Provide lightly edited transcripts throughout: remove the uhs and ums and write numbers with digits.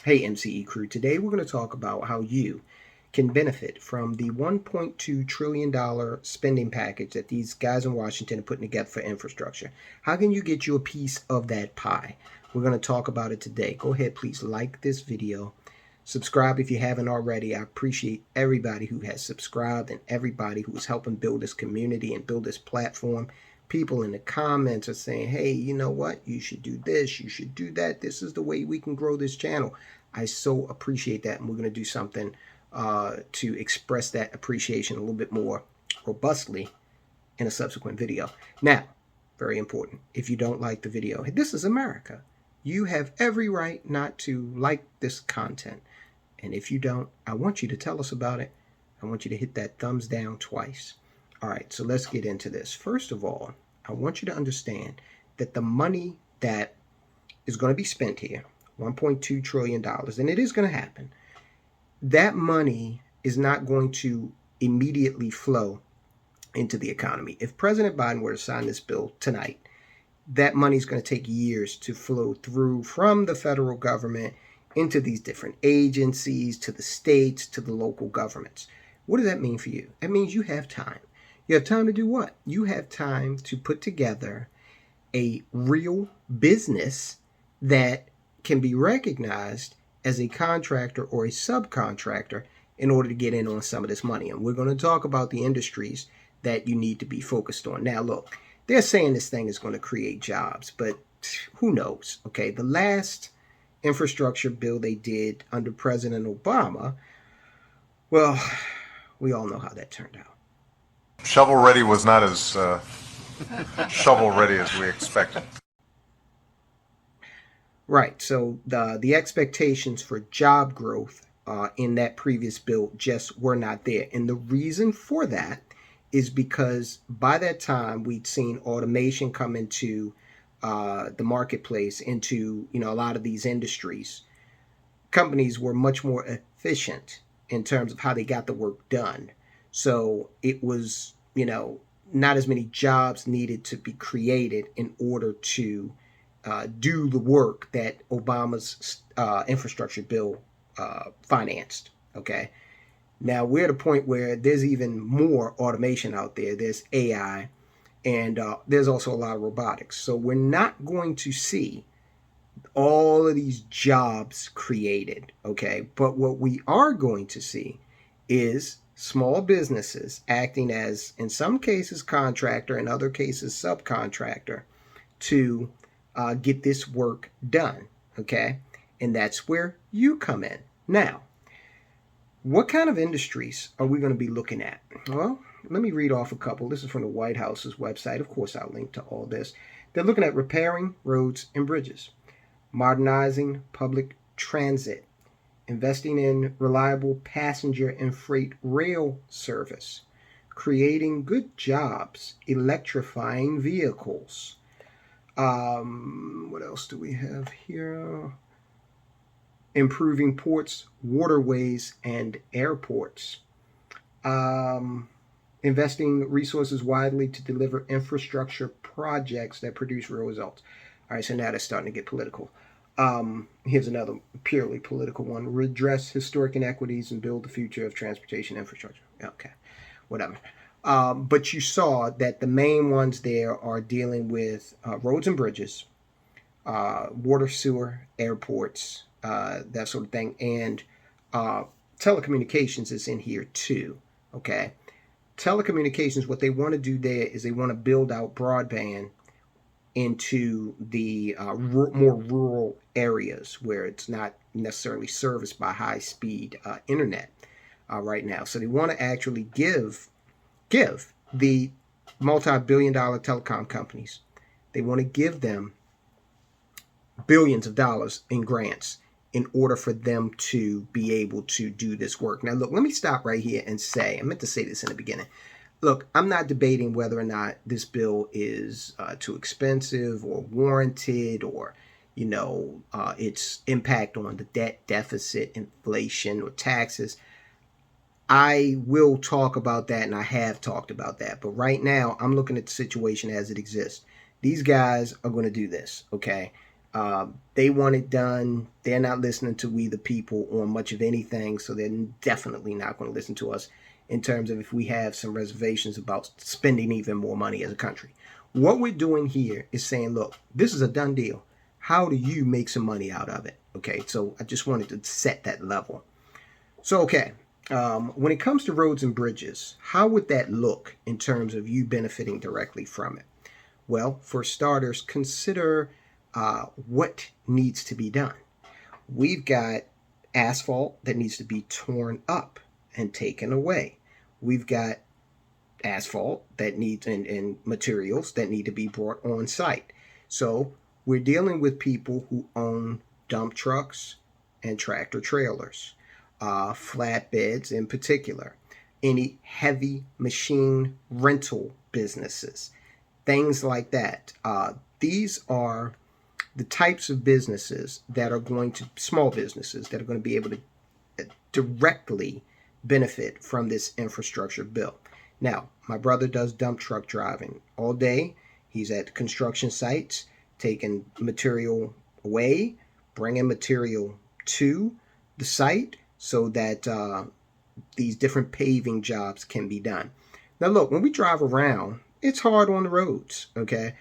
Hey, MCE crew. Today we're going to talk about how you can benefit from the $1.2 trillion spending package that these guys in Washington are putting together for infrastructure. How can you get you a piece of that pie? We're going to talk about it today. Go ahead, please like this video. Subscribe if you haven't already. I appreciate everybody who has subscribed and everybody who is helping build this community and build this platform. People in the comments are saying, hey, you know what? You should do this. You should do that. This is the way we can grow this channel. I so appreciate that. And we're going to do something to express that appreciation a little bit more robustly in a subsequent video. Now, very important, if you don't like the video, this is America. You have every right not to like this content. And if you don't, I want you to tell us about it. I want you to hit that thumbs down twice. All right, so let's get into this. First of all, I want you to understand that the money that is going to be spent here, $1.2 trillion, and it is going to happen, that money is not going to immediately flow into the economy. If President Biden were to sign this bill tonight, that money is going to take years to flow through from the federal government into these different agencies, to the states, to the local governments. What does that mean for you? That means you have time. You have time to do what? You have time to put together a real business that can be recognized as a contractor or a subcontractor in order to get in on some of this money. And we're going to talk about the industries that you need to be focused on. Now, look, they're saying this thing is going to create jobs, but who knows? Okay, the last infrastructure bill they did under President Obama, well, we all know how that turned out. Shovel ready was not as shovel ready as we expected. Right. So the expectations for job growth in that previous bill just were not there. And the reason for that is because by that time we'd seen automation come into the marketplace, into a lot of these industries. Companies were much more efficient in terms of how they got the work done. So it was, not as many jobs needed to be created in order to do the work that Obama's infrastructure bill financed. Okay. Now we're at a point where there's even more automation out there. There's AI, and there's also a lot of robotics. So we're not going to see all of these jobs created. Okay. But what we are going to see is small businesses acting as, in some cases, contractor, in other cases, subcontractor, to get this work done. Okay. And that's where you come in. Now, what kind of industries are we going to be looking at? Well, let me read off a couple. This is from the White House's website. Of course, I'll link to all this. They're looking at repairing roads and bridges, modernizing public transit, investing in reliable passenger and freight rail service, creating good jobs, electrifying vehicles. What else do we have here? Improving ports, waterways, and airports. Investing resources widely to deliver infrastructure projects that produce real results. All right, so now that's starting to get political. Here's another purely political one. Redress historic inequities and build the future of transportation infrastructure. Okay, whatever. But you saw that the main ones there are dealing with roads and bridges, water, sewer, airports, that sort of thing. And telecommunications is in here too. Okay. Telecommunications, what they want to do there is they want to build out broadband into the more rural areas where it's not necessarily serviced by high-speed internet right now. So they want to actually give the multi-billion-dollar telecom companies, they want to give them billions of dollars in grants in order for them to be able to do this work. Now, look, let me stop right here and say, I meant to say this in the beginning. Look, I'm not debating whether or not this bill is too expensive or warranted, or, its impact on the debt deficit, inflation, or taxes. I will talk about that, and I have talked about that. But right now, I'm looking at the situation as it exists. These guys are going to do this, okay? They want it done. They're not listening to we the people on much of anything, so they're definitely not going to listen to us in terms of if we have some reservations about spending even more money as a country. What we're doing here is saying, look, this is a done deal. How do you make some money out of it? Okay, so I just wanted to set that level. So, okay, when it comes to roads and bridges, how would that look in terms of you benefiting directly from it? Well, for starters, consider what needs to be done. We've got asphalt that needs to be torn up and taken away. We've got asphalt that needs and materials that need to be brought on site. So we're dealing with people who own dump trucks and tractor trailers, flatbeds in particular, any heavy machine rental businesses, things like that. These are the types of businesses that are going to, small businesses that are going to be able to directly benefit from this infrastructure bill. Now, my brother does dump truck driving all day. He's at construction sites, taking material away, bringing material to the site so that these different paving jobs can be done. Now, look, when we drive around, it's hard on the roads, okay?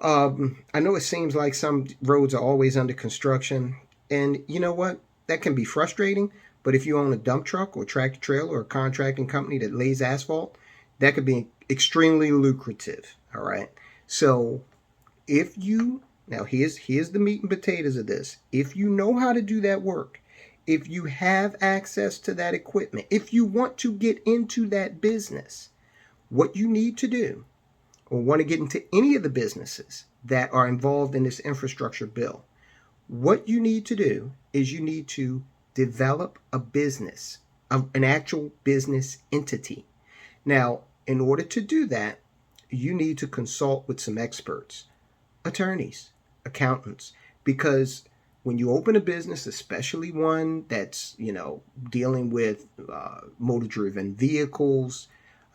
I know it seems like some roads are always under construction, and you know what? That can be frustrating. But if you own a dump truck or tractor trailer or a contracting company that lays asphalt, that could be extremely lucrative. All right. So if you now here's the meat and potatoes of this. If you know how to do that work, if you have access to that equipment, if you want to get into that business, what you need to do or want to get into any of the businesses that are involved in this infrastructure bill, what you need to do is you need to develop a business, an actual business entity. Now, in order to do that, you need to consult with some experts, attorneys, accountants, because when you open a business, especially one that's, dealing with motor-driven vehicles,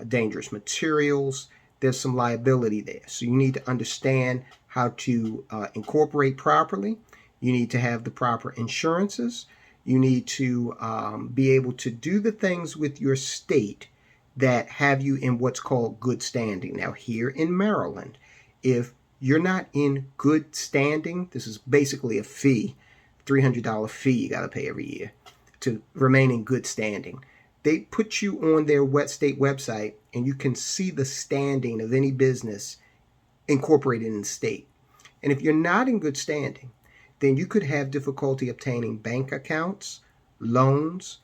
dangerous materials, there's some liability there. So you need to understand how to incorporate properly. You need to have the proper insurances. You need to be able to do the things with your state that have you in what's called good standing. Now, here in Maryland, if you're not in good standing, this is basically a fee, $300 fee you got to pay every year to remain in good standing. They put you on their state website, and you can see the standing of any business incorporated in the state. And if you're not in good standing, then you could have difficulty obtaining bank accounts, loans,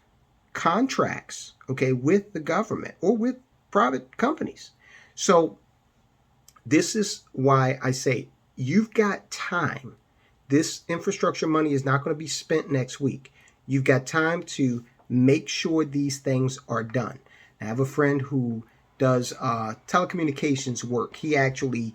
contracts, okay, with the government or with private companies. So this is why I say you've got time. This infrastructure money is not going to be spent next week. You've got time to make sure these things are done. I have a friend who does telecommunications work. He actually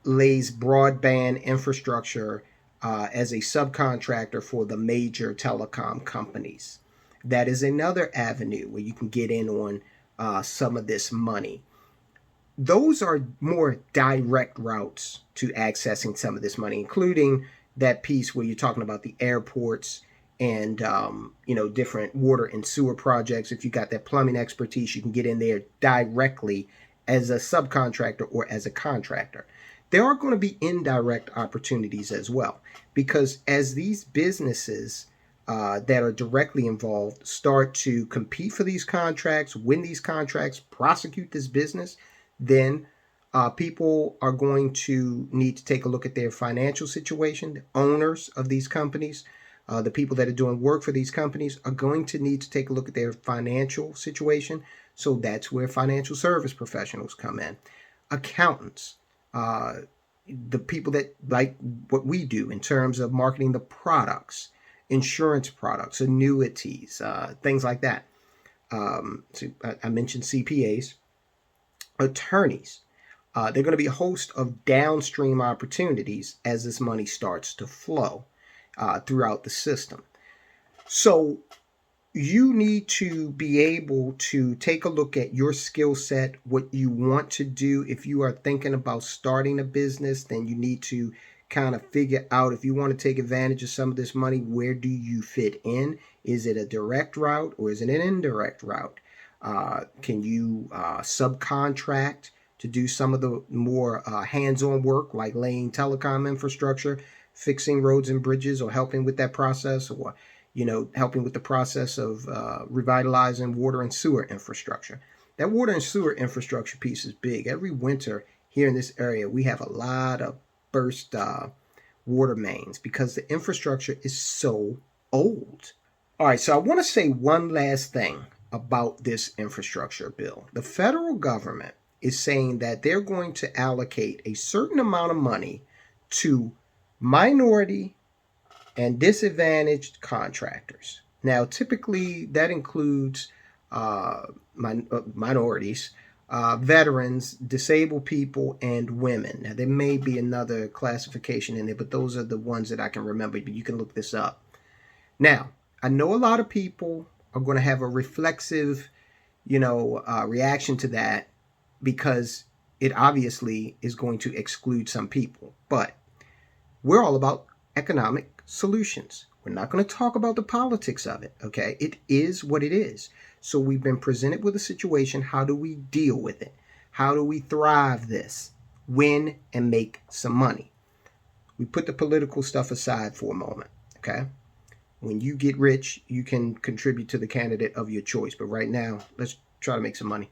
lays broadband infrastructure as a subcontractor for the major telecom companies. That is another avenue where you can get in on some of this money. Those are more direct routes to accessing some of this money, including that piece where you're talking about the airports and different water and sewer projects. If you got that plumbing expertise, you can get in there directly as a subcontractor or as a contractor. There are going to be indirect opportunities as well, because as these businesses that are directly involved start to compete for these contracts, win these contracts, prosecute this business, then people are going to need to take a look at their financial situation. The owners of these companies, the people that are doing work for these companies are going to need to take a look at their financial situation. So that's where financial service professionals come in. Accountants, the people that like what we do in terms of marketing the products, insurance products, annuities, things like that. So I mentioned CPAs, attorneys. They're going to be a host of downstream opportunities as this money starts to flow throughout the system. So you need to be able to take a look at your skill set, what you want to do. If you are thinking about starting a business, then you need to kind of figure out if you want to take advantage of some of this money, where do you fit in? Is it a direct route or is it an indirect route? Can you subcontract to do some of the more hands-on work, like laying telecom infrastructure, fixing roads and bridges, or helping with that process, or helping with the process of revitalizing water and sewer infrastructure? That water and sewer infrastructure piece is big. Every winter here in this area, we have a lot of burst water mains because the infrastructure is so old. All right, so I want to say one last thing about this infrastructure bill. The federal government is saying that they're going to allocate a certain amount of money to minority and disadvantaged contractors. Now, typically that includes minorities, veterans, disabled people, and women. Now, there may be another classification in there, but those are the ones that I can remember, but you can look this up. Now, I know a lot of people are going to have a reflexive, reaction to that because it obviously is going to exclude some people. But we're all about economic solutions. We're not going to talk about the politics of it, okay? It is what it is. So we've been presented with a situation. How do we deal with it? How do we thrive this, win, and make some money? We put the political stuff aside for a moment, okay? When you get rich, you can contribute to the candidate of your choice. But right now, let's try to make some money.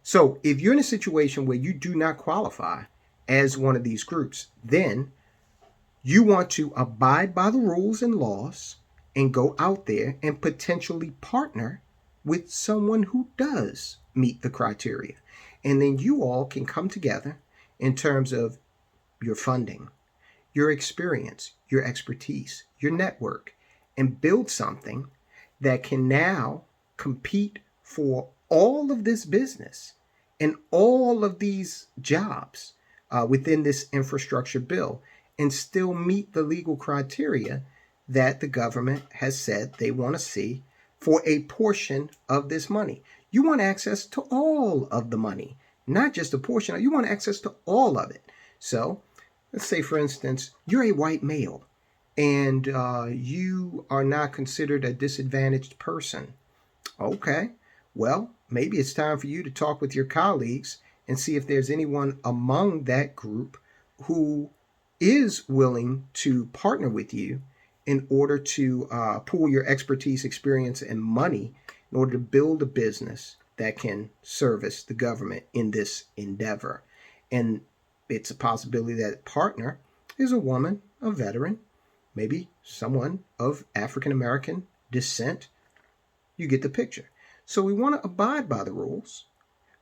So if you're in a situation where you do not qualify as one of these groups, then you want to abide by the rules and laws and go out there and potentially partner with someone who does meet the criteria. And then you all can come together in terms of your funding, your experience, your expertise, your network, and build something that can now compete for all of this business and all of these jobs within this infrastructure bill, and still meet the legal criteria that the government has said they want to see for a portion of this money. You want access to all of the money, not just a portion. You want access to all of it. So let's say, for instance, you're a white male and you are not considered a disadvantaged person. Okay, well, maybe it's time for you to talk with your colleagues and see if there's anyone among that group who is willing to partner with you in order to pool your expertise, experience, and money in order to build a business that can service the government in this endeavor. And it's a possibility that partner is a woman, a veteran, maybe someone of African American descent. You get the picture. So we want to abide by the rules,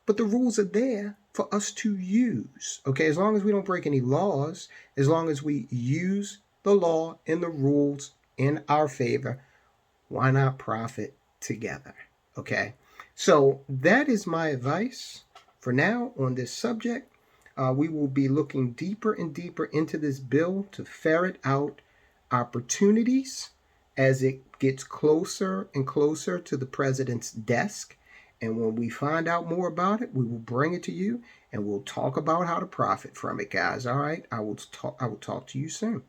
but the rules are there for us to use. Okay, as long as we don't break any laws, as long as we use the law and the rules in our favor, why not profit together? Okay, so that is my advice for now on this subject. We will be looking deeper and deeper into this bill to ferret out opportunities as it gets closer and closer to the president's desk. And when we find out more about it, we will bring it to you and we'll talk about how to profit from it, guys. All right, I will talk to you soon.